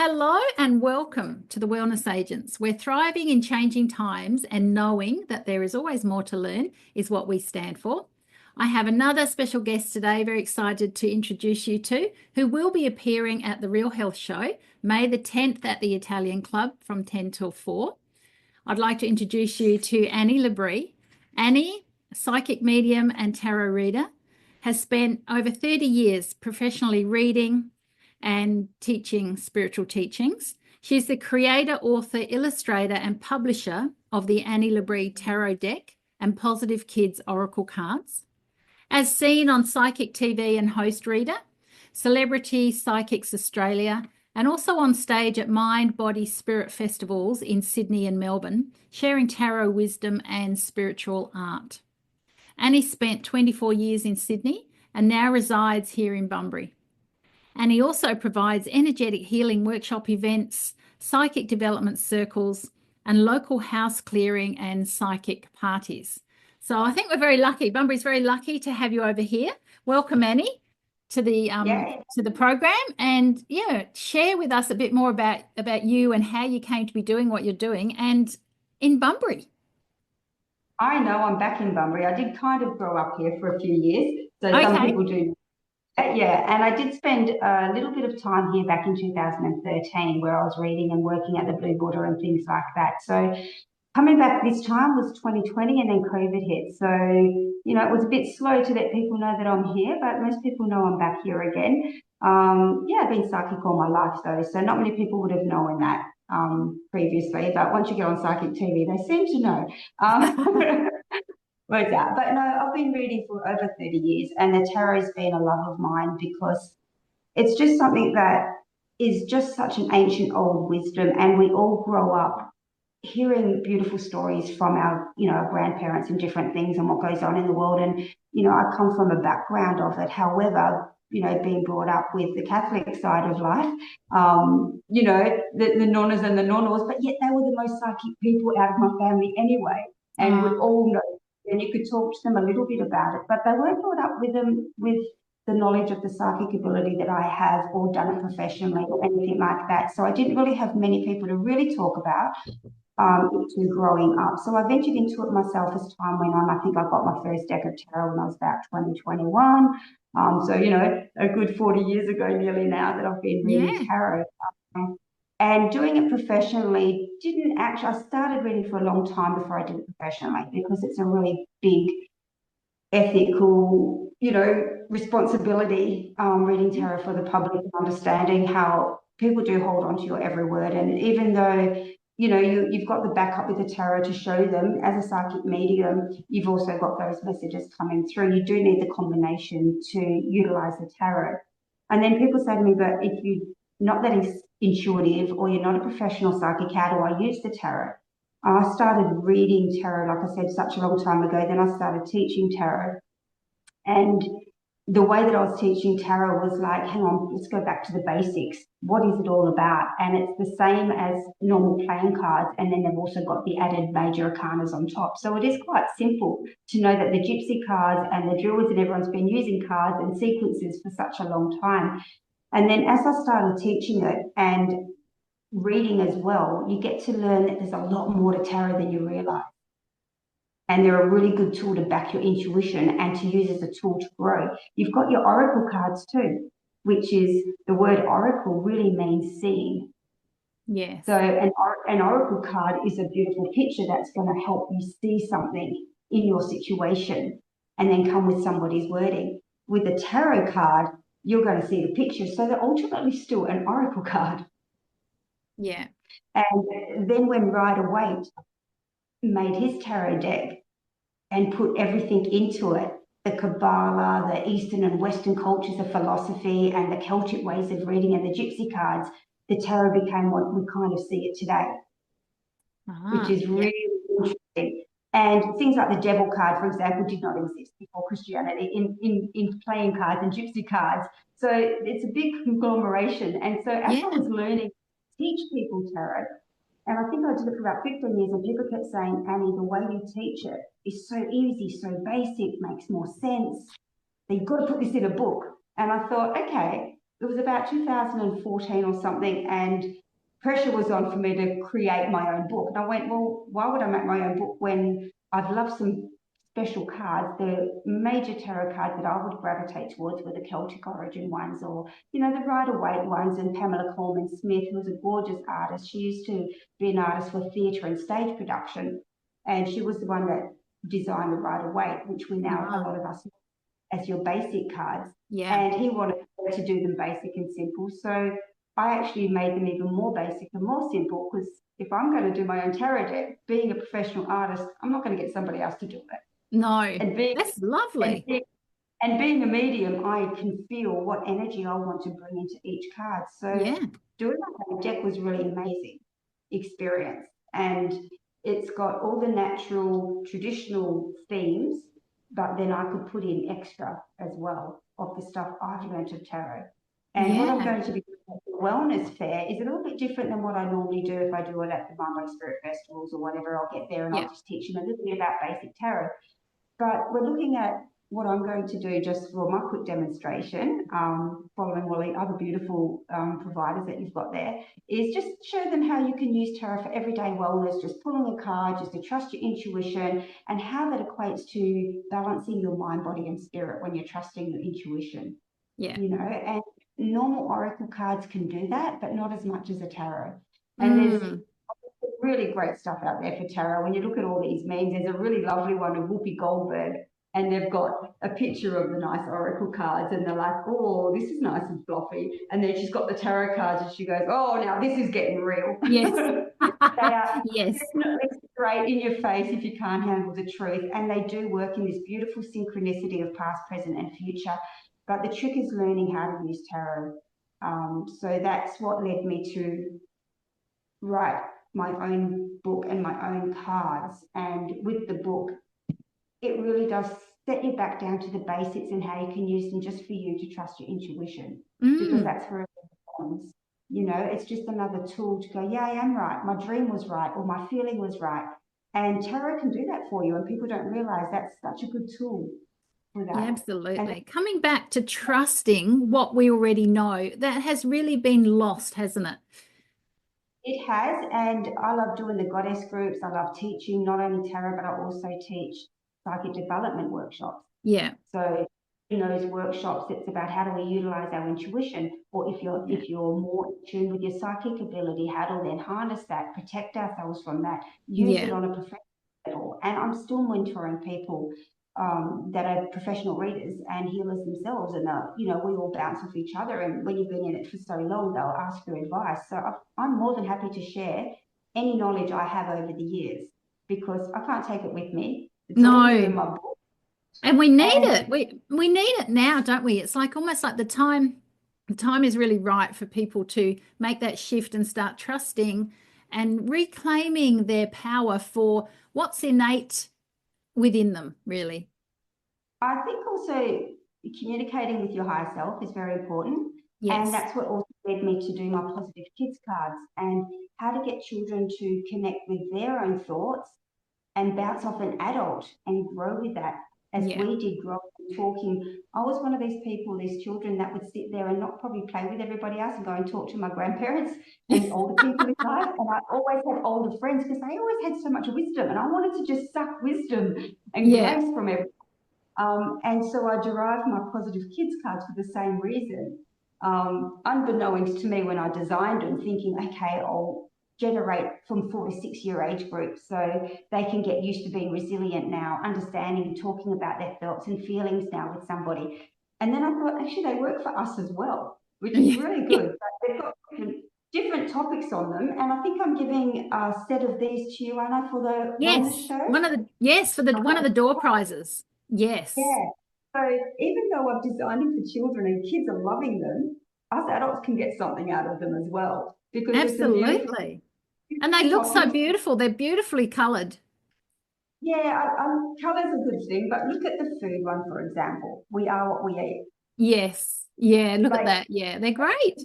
Hello and welcome to the Wellness Agents. We're thriving in changing times and knowing that there is always more to learn is what we stand for. I have another special guest today, very excited to introduce you to, who will be appearing at the Real Health Show, May the 10th at the Italian Club from 10 till 4. I'd like to introduce you to Annie Labri. Annie, a psychic medium and tarot reader, has spent over 30 years professionally reading and teaching spiritual teachings. She's the creator, author, illustrator, and publisher of the Annie Labri Tarot Deck and Positive Kids Oracle Cards. As seen on Psychic TV and Host Reader, Celebrity Psychics Australia, and also on stage at Mind, Body, Spirit festivals in Sydney and Melbourne, sharing tarot wisdom and spiritual art. Annie spent 24 years in Sydney and now resides here in Bunbury. And he also provides energetic healing workshop events, psychic development circles, and local house clearing and psychic parties. So I think we're very lucky. Bunbury's very lucky to have you over here. Welcome, Annie, to the program, and share with us a bit more about you and how you came to be doing what you're doing, and in Bunbury. I know I'm back in Bunbury. I did kind of grow up here for a few years, so some people do. Yeah, and I did spend a little bit of time here back in 2013 where I was reading and working at the Blue Border and things like that. So coming back this time was 2020 and then COVID hit. So, it was a bit slow to let people know that I'm here, but most people know I'm back here again. I've been psychic all my life though, so not many people would have known that previously, but once you get on psychic TV, they seem to know. Works out. But no, I've been reading for over 30 years, and the tarot's been a love of mine because it's just something that is just such an ancient old wisdom, and we all grow up hearing beautiful stories from our grandparents and different things and what goes on in the world. And I come from a background of it. However, being brought up with the Catholic side of life, the nonnas and the nonnos, but yet they were the most psychic people out of my family anyway, and we all know. And you could talk to them a little bit about it, but they weren't brought up with the knowledge of the psychic ability that I have, or done it professionally or anything like that. So I didn't really have many people to really talk about to growing up. So I ventured into it myself as time went on. I think I got my first deck of tarot when I was about 2021. A good 40 years ago nearly now that I've been reading tarot. And doing it professionally I started reading for a long time before I did it professionally, because it's a really big ethical, responsibility, reading tarot for the public and understanding how people do hold on to your every word. And even though, you've got the backup with the tarot to show them as a psychic medium, you've also got those messages coming through. You do need the combination to utilize the tarot. And then people say to me, but if you're not that intuitive or you're not a professional psychic, how do I use the tarot? I started reading tarot, like I said, such a long time ago. Then I started teaching tarot. And the way that I was teaching tarot was like, hang on, let's go back to the basics. What is it all about? And it's the same as normal playing cards. And then they've also got the added major arcanas on top. So it is quite simple to know that the gypsy cards and the druids and everyone's been using cards and sequences for such a long time. And then as I started teaching it and reading as well, you get to learn that there's a lot more to tarot than you realize. And they're a really good tool to back your intuition and to use as a tool to grow. You've got your oracle cards too, which is, the word oracle really means seeing. Yeah. So an oracle card is a beautiful picture that's going to help you see something in your situation and then come with somebody's wording. With a tarot card, you're going to see the picture. So they're ultimately still an oracle card. Yeah. And then when Rider-Waite made his tarot deck and put everything into it, the Kabbalah, the Eastern and Western cultures of philosophy, and the Celtic ways of reading, and the gypsy cards, the tarot became what we kind of see it today, which is really interesting. And things like the devil card, for example, did not exist before Christianity in playing cards and gypsy cards. So it's a big conglomeration. And so as I was learning to teach people tarot, and I think I did it for about 15 years, and people kept saying, Annie, the way you teach it is so easy, so basic, makes more sense. You've got to put this in a book. And I thought, okay, it was about 2014 or something, and pressure was on for me to create my own book. And I went, well, why would I make my own book when I've loved some special cards? The major tarot cards that I would gravitate towards were the Celtic origin ones, or, you know, the Rider-Waite ones, and Pamela Coleman-Smith, who was a gorgeous artist. She used to be an artist for theatre and stage production, and she was the one that designed the Rider-Waite, which we now, a lot of us know as your basic cards. Yeah. And he wanted to do them basic and simple. So I actually made them even more basic and more simple, because if I'm going to do my own tarot deck, being a professional artist, I'm not going to get somebody else to do it. No, and that's lovely. And being a medium, I can feel what energy I want to bring into each card. So doing my deck was really amazing experience. And it's got all the natural, traditional themes, but then I could put in extra as well of the stuff I've learned of tarot. And what I'm going to be doing at the wellness fair is a little bit different than what I normally do if I do it at the Bumbo Spirit Festivals or whatever. I'll get there and I'll just teach them a little bit about basic tarot. But we're looking at what I'm going to do just for my quick demonstration, following all the other beautiful providers that you've got there, is just show them how you can use tarot for everyday wellness, just pulling a card, just to trust your intuition, and how that equates to balancing your mind, body, and spirit when you're trusting your intuition. Yeah. You know, and normal oracle cards can do that, but not as much as a tarot. And there's really great stuff out there for tarot. When you look at all these memes, there's a really lovely one of Whoopi Goldberg, and they've got a picture of the nice oracle cards, and they're like, oh, this is nice and fluffy. And then she's got the tarot cards, and she goes, oh, now this is getting real. Yes. They are definitely straight in your face if you can't handle the truth. And they do work in this beautiful synchronicity of past, present, and future. But the trick is learning how to use tarot. So that's what led me to write my own book and my own cards. And with the book, it really does set you back down to the basics and how you can use them just for you to trust your intuition, because that's where it comes. You know, it's just another tool to go, yeah, I am right. My dream was right, or my feeling was right. And tarot can do that for you, and people don't realize that's such a good tool for that. Yeah, absolutely. Coming back to trusting what we already know, that has really been lost, hasn't it? It has, and I love doing the goddess groups. I love teaching not only tarot, but I also teach psychic development workshops. Yeah. So in those workshops, it's about how do we utilize our intuition, or if you're more in tune with your psychic ability, how to then harness that, protect ourselves from that, use it on a professional level. And I'm still mentoring people that are professional readers and healers themselves, and you know, we all bounce off each other. And when you've been in it for so long, they'll ask for advice. So I'm more than happy to share any knowledge I have over the years, because I can't take it with me. It's all here in my book. And we need it. We need it now, don't we? It's like almost like the time is really right for people to make that shift and start trusting and reclaiming their power for what's innate within them, really. I think also communicating with your higher self is very important. Yes. And that's what also led me to do my positive kids cards, and how to get children to connect with their own thoughts and bounce off an adult and grow with that, as we did growing and talking. I was one of these people, these children that would sit there and not probably play with everybody else and go and talk to my grandparents and older people in life. And I always had older friends because they always had so much wisdom, and I wanted to just suck wisdom and grace from everyone. And so I derived my positive kids cards for the same reason. Unbeknownst to me when I designed them, thinking, okay, I'll generate from 4 to 6 year age groups so they can get used to being resilient now, understanding and talking about their thoughts and feelings now with somebody. And then I thought, actually, they work for us as well, which is really good. But they've got different topics on them, and I think I'm giving a set of these to you, Anna, for the wellness show. One of the door prizes. Yes. Yeah. So even though I've designed them for children and kids are loving them, us adults can get something out of them as well. Because absolutely. And they look so beautiful. They're beautifully coloured. Yeah, colour's a good thing, but look at the food one, for example. We are what we eat. Yes. Yeah, look at that. Yeah, they're great.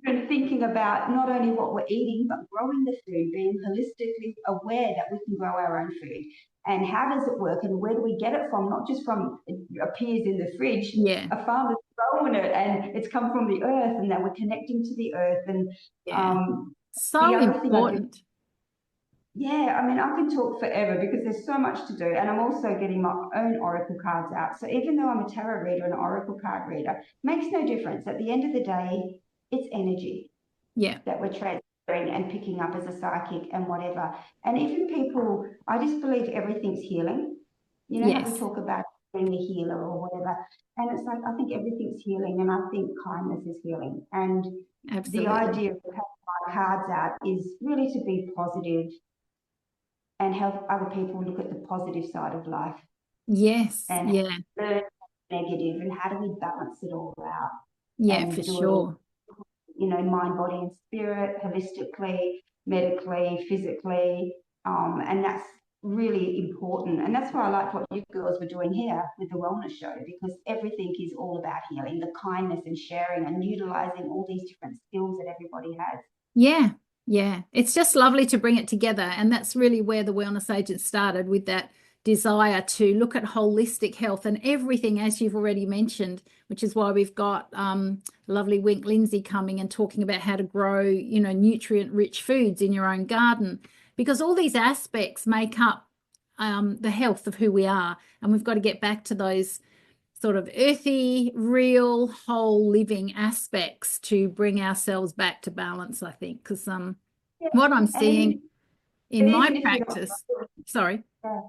And thinking about not only what we're eating, but growing the food, being holistically aware that we can grow our own food. And how does it work, and where do we get it from? Not just from it appears in the fridge. Yeah. A farmer's grown it, and it's come from the earth, and that we're connecting to the earth. And Yeah. the So other thing I do, important. yeah, I mean, I can talk forever because there's so much to do. And I'm also getting my own oracle cards out. So even though I'm a tarot reader and an oracle card reader, makes no difference. At the end of the day, it's energy Yeah. that we're transferring and picking up as a psychic and whatever. And even people, I just believe everything's healing. You know how we Yes. talk about being a healer or whatever. And it's like, I think everything's healing, and I think kindness is healing. And the Absolutely. idea of having my cards out is really to be positive and help other people look at the positive side of life Yes. and Yeah. learn negative, and how do we balance it all out Yeah, for and do it, sure. mind, body, and spirit, holistically, medically, physically. And that's really important. And that's why I like what you girls were doing here with the wellness show, because everything is all about healing, the kindness and sharing and utilizing all these different skills that everybody has. Yeah. Yeah. It's just lovely to bring it together. And that's really where the Wellness Agent started, with that desire to look at holistic health and everything, as you've already mentioned, which is why we've got lovely Wink Lindsay coming and talking about how to grow, nutrient rich foods in your own garden, because all these aspects make up the health of who we are. And we've got to get back to those sort of earthy, real, whole living aspects to bring ourselves back to balance, I think, because Yeah. what I'm And even, seeing in my if you're not, practice, sorry, yeah.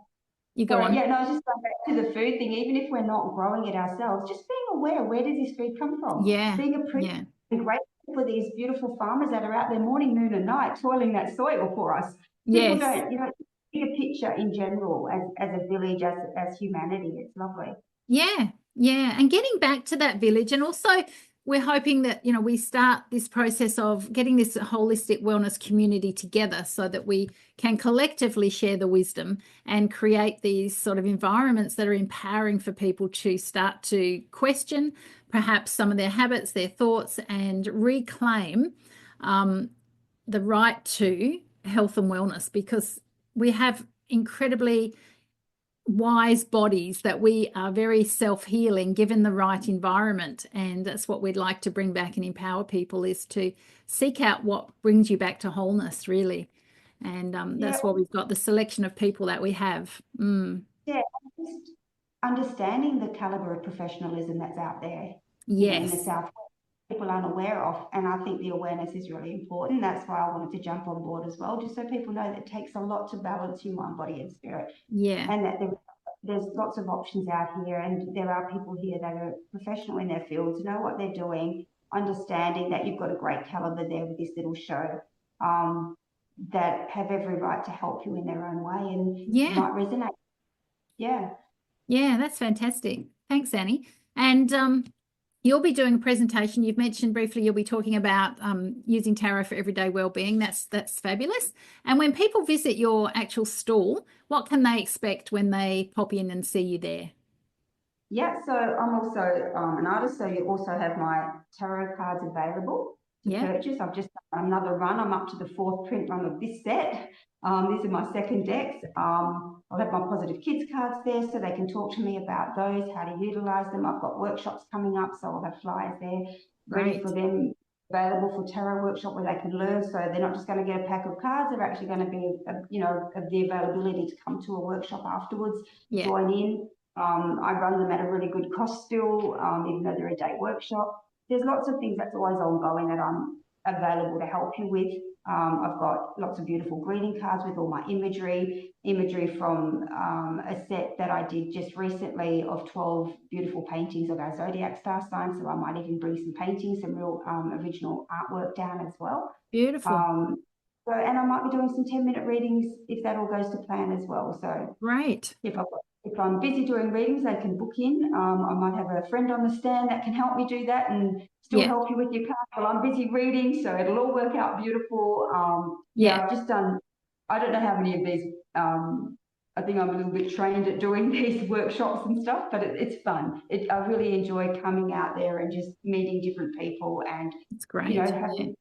you go Sorry, on. yeah, no, I was just going back to the food thing. Even if we're not growing it ourselves, just being aware, where does this food come from? Yeah, Being appreciative yeah, and grateful for these beautiful farmers that are out there morning, noon, and night toiling that soil for us. People yes. don't, see a picture in general as a village, as humanity. It's lovely. Yeah, yeah. And getting back to that village. And also, we're hoping that, we start this process of getting this holistic wellness community together so that we can collectively share the wisdom and create these sort of environments that are empowering for people to start to question perhaps some of their habits, their thoughts, and reclaim the right to health and wellness, because we have incredibly wise bodies that we are very self-healing given the right environment. And that's what we'd like to bring back and empower people, is to seek out what brings you back to wholeness, really. And Yeah, that's why we've got the selection of people that we have. yeah. Just understanding the caliber of professionalism that's out there, in the Yes. South, people aren't aware of. And I think the awareness is really important. That's why I wanted to jump on board as well, just so people know that it takes a lot to balance your mind, body, and spirit, Yeah. and that there's lots of options out here, and there are people here that are professional in their fields, know what they're doing, understanding that you've got a great caliber there with this little show, that have every right to help you in their own way and Yeah. might resonate. Yeah. Yeah. That's fantastic. Thanks, Annie. And you'll be doing a presentation. You've mentioned briefly you'll be talking about using tarot for everyday well-being. That's fabulous. And when people visit your actual stall, what can they expect when they pop in and see you there? Yeah, so I'm also an artist, so you also have my tarot cards available to Yeah, purchase. I've just done another run. I'm up to the fourth print run of this set. These are my second decks. I'll have my positive kids cards there, so they can talk to me about those, how to utilize them. I've got workshops coming up, so I'll have flyers there ready great. for them, available for tarot workshop, where they can learn. So they're not just going to get a pack of cards; they're actually going to be, of the availability to come to a workshop afterwards, Yeah, join in. I run them at a really good cost still, even though they're a day workshop. There's lots of things that's always ongoing that I'm available to help you with. I've got lots of beautiful greeting cards with all my imagery from a set that I did just recently of 12 beautiful paintings of our zodiac star signs. So I might even bring some paintings, some real original artwork down as well. beautiful. And I might be doing some 10-minute readings if that all goes to plan as well. So Great. if I'm busy doing readings, they can book in. I might have a friend on the stand that can help me do that and still Yeah, help you with your card while I'm busy reading. So it'll all work out beautiful. yeah, I've just done, I don't know how many of these. I think I'm a little bit trained at doing these workshops and stuff, but it's fun. I really enjoy coming out there and just meeting different people and, it's great. Yeah. having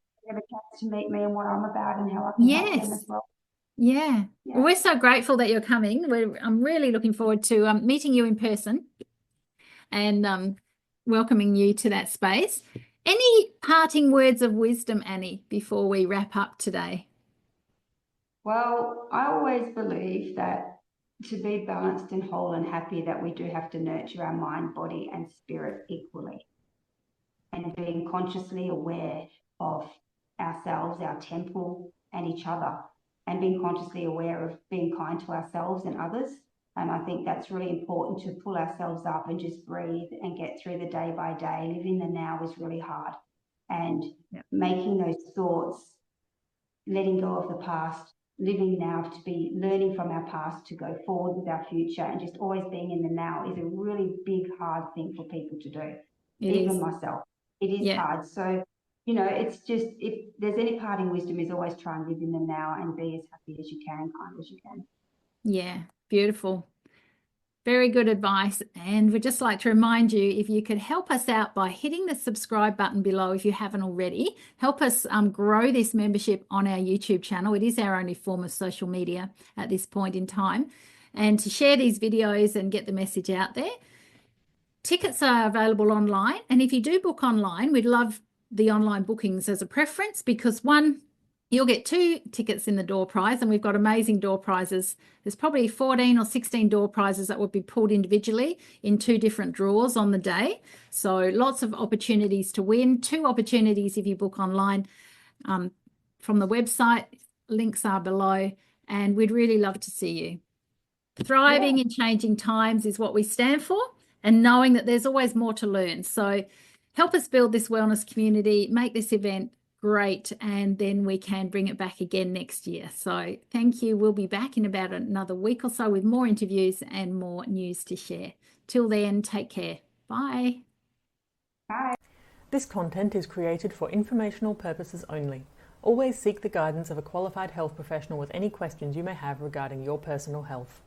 a chance to meet me and what I'm about and how I can help them as Yes. well. Yeah. Yeah. Well, we're so grateful that you're coming. I'm really looking forward to meeting you in person. And welcoming you to that space. Any parting words of wisdom, Annie, before we wrap up today? Well, I always believe that to be balanced and whole and happy, that we do have to nurture our mind, body, and spirit equally. And being consciously aware of ourselves, our temple, and each other, and being consciously aware of being kind to ourselves and others. And I think that's really important, to pull ourselves up and just breathe and get through the day by day. Living the now is really hard. And making those thoughts, letting go of the past, living now to be learning from our past to go forward with our future, and just always being in the now is a really big, hard thing for people to do. Even myself. It is hard. So, you know, it's just, if there's any parting wisdom, is always try and live in the now and be as happy as you can, kind as you can. Yeah, beautiful. Very good advice. And we'd just like to remind you, if you could help us out by hitting the subscribe button below if you haven't already, help us grow this membership on our YouTube channel. It is our only form of social media at this point in time. And to share these videos and get the message out there. Tickets are available online. And if you do book online, we'd love the online bookings as a preference, because one, you'll get 2 tickets in the door prize, and we've got amazing door prizes. There's probably 14 or 16 door prizes that would be pulled individually in 2 different draws on the day. So lots of opportunities to win. 2 opportunities if you book online from the website. Links are below, and we'd really love to see you. Thriving in changing times is what we stand for, and knowing that there's always more to learn. So help us build this wellness community, make this event great, and then we can bring it back again next year. So thank you. We'll be back in about another week or so with more interviews and more news to share. Till then, take care. Bye. Bye. This content is created for informational purposes only. Always seek the guidance of a qualified health professional with any questions you may have regarding your personal health.